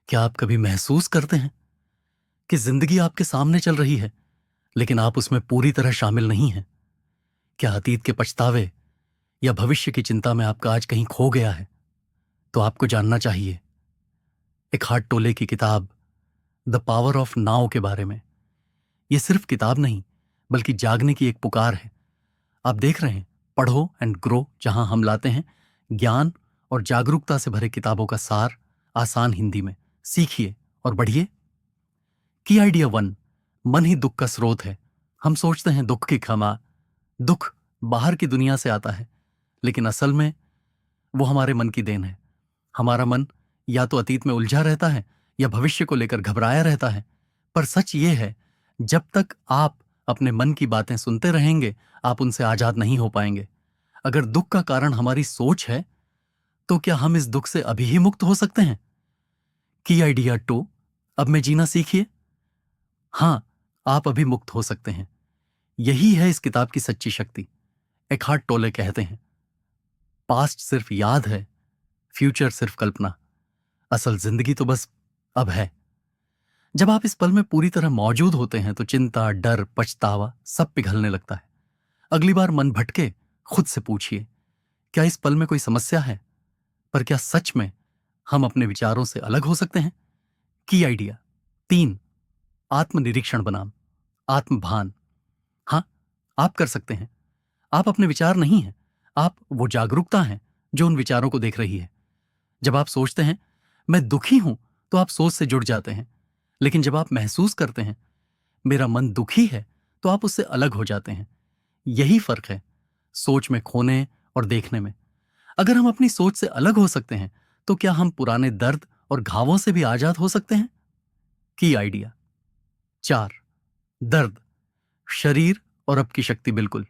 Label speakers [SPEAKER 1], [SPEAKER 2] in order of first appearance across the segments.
[SPEAKER 1] क्या आप कभी महसूस करते हैं कि जिंदगी आपके सामने चल रही है, लेकिन आप उसमें पूरी तरह शामिल नहीं हैं? क्या अतीत के पछतावे या भविष्य की चिंता में आपका आज कहीं खो गया है? तो आपको जानना चाहिए एक हार्ट टोले की किताब द पावर ऑफ नाउ के बारे में। यह सिर्फ किताब नहीं, बल्कि जागने की एक पुकार है। आप देख रहे हैं पढ़ो एंड ग्रो, जहां हम लाते हैं ज्ञान और जागरूकता से भरे किताबों का सार आसान हिंदी में। सीखिए और बढ़िए। की आइडिया वन, मन ही दुख का स्रोत है। हम सोचते हैं दुख की क्षमा, दुख बाहर की दुनिया से आता है, लेकिन असल में वो हमारे मन की देन है। हमारा मन या तो अतीत में उलझा रहता है या भविष्य को लेकर घबराया रहता है। पर सच ये है, जब तक आप अपने मन की बातें सुनते रहेंगे, आप उनसे आजाद नहीं हो पाएंगे। अगर दुख का कारण हमारी सोच है, तो क्या हम इस दुख से अभी ही मुक्त हो सकते हैं? की आइडिया टू, अब में जीना सीखिए। हां, आप अभी मुक्त हो सकते हैं। यही है इस किताब की सच्ची शक्ति। एकहार्ट टोले कहते हैं, पास्ट सिर्फ याद है, फ्यूचर सिर्फ कल्पना। असल जिंदगी तो बस अब है। जब आप इस पल में पूरी तरह मौजूद होते हैं, तो चिंता, डर, पछतावा सब पिघलने लगता है। अगली बार मन भटके, खुद से पूछिए, क्या इस पल में कोई समस्या है? पर क्या सच में हम अपने विचारों से अलग हो सकते हैं? की आइडिया तीन, आत्मनिरीक्षण बनाम आत्मभान। हां, आप कर सकते हैं। आप अपने विचार नहीं हैं, आप वो जागरूकता हैं जो उन विचारों को देख रही है। जब आप सोचते हैं मैं दुखी हूं, तो आप सोच से जुड़ जाते हैं। लेकिन जब आप महसूस करते हैं मेरा मन दुखी है, तो आप उससे अलग हो जाते हैं। यही फर्क है सोच में खोने और देखने में। अगर हम अपनी सोच से अलग हो सकते हैं, तो क्या हम पुराने दर्द और घावों से भी आजाद हो सकते हैं? की आइडिया चार, दर्द, शरीर और अब की शक्ति। बिल्कुल,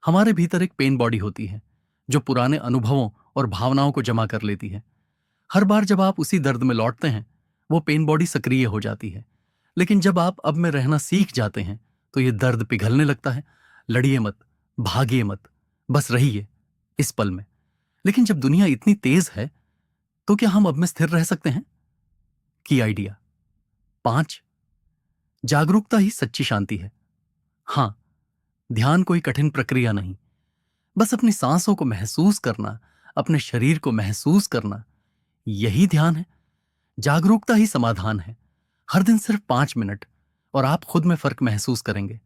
[SPEAKER 1] हमारे भीतर एक पेन बॉडी होती है जो पुराने अनुभवों और भावनाओं को जमा कर लेती है। हर बार जब आप उसी दर्द में लौटते हैं, वो पेन बॉडी सक्रिय हो जाती है। लेकिन जब आप अब में रहना सीख जाते हैं, तो ये दर्द पिघलने लगता है। लड़िए मत, भागिए मत, बस रहिए इस पल में। लेकिन जब दुनिया इतनी तेज है, तो क्या हम अब में स्थिर रह सकते हैं? की आइडिया पांच, जागरूकता ही सच्ची शांति है। हां, ध्यान कोई कठिन प्रक्रिया नहीं, बस अपनी सांसों को महसूस करना, अपने शरीर को महसूस करना, यही ध्यान है। जागरूकता ही समाधान है। हर दिन सिर्फ 5 मिनट, और आप खुद में फर्क महसूस करेंगे।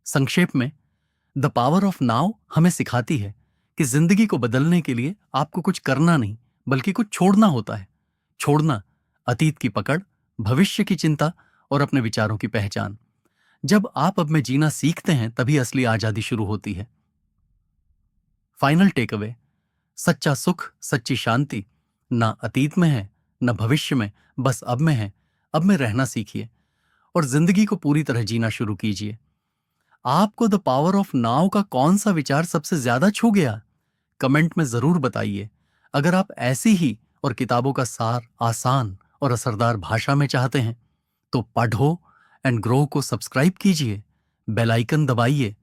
[SPEAKER 1] संक्षेप में, द पावर ऑफ नाउ हमें सिखाती है कि जिंदगी को बदलने के लिए आपको कुछ करना नहीं, बल्कि कुछ छोड़ना होता है। छोड़ना अतीत की पकड़, भविष्य की चिंता और अपने विचारों की पहचान। जब आप अब में जीना सीखते हैं, तभी असली आजादी शुरू होती है। फाइनल टेक अवे, सच्चा सुख, सच्ची शांति ना अतीत में है, न भविष्य में, बस अब में है। अब में रहना सीखिए और जिंदगी को पूरी तरह जीना शुरू कीजिए। आपको द पावर ऑफ नाउ का कौन सा विचार सबसे ज्यादा छू गया? कमेंट में जरूर बताइए। अगर आप ऐसी ही और किताबों का सार आसान और असरदार भाषा में चाहते हैं, तो पढ़ो एंड ग्रो को सब्सक्राइब कीजिए, बेल आइकन दबाइए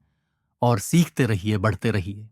[SPEAKER 1] और सीखते रहिए, बढ़ते रहिए।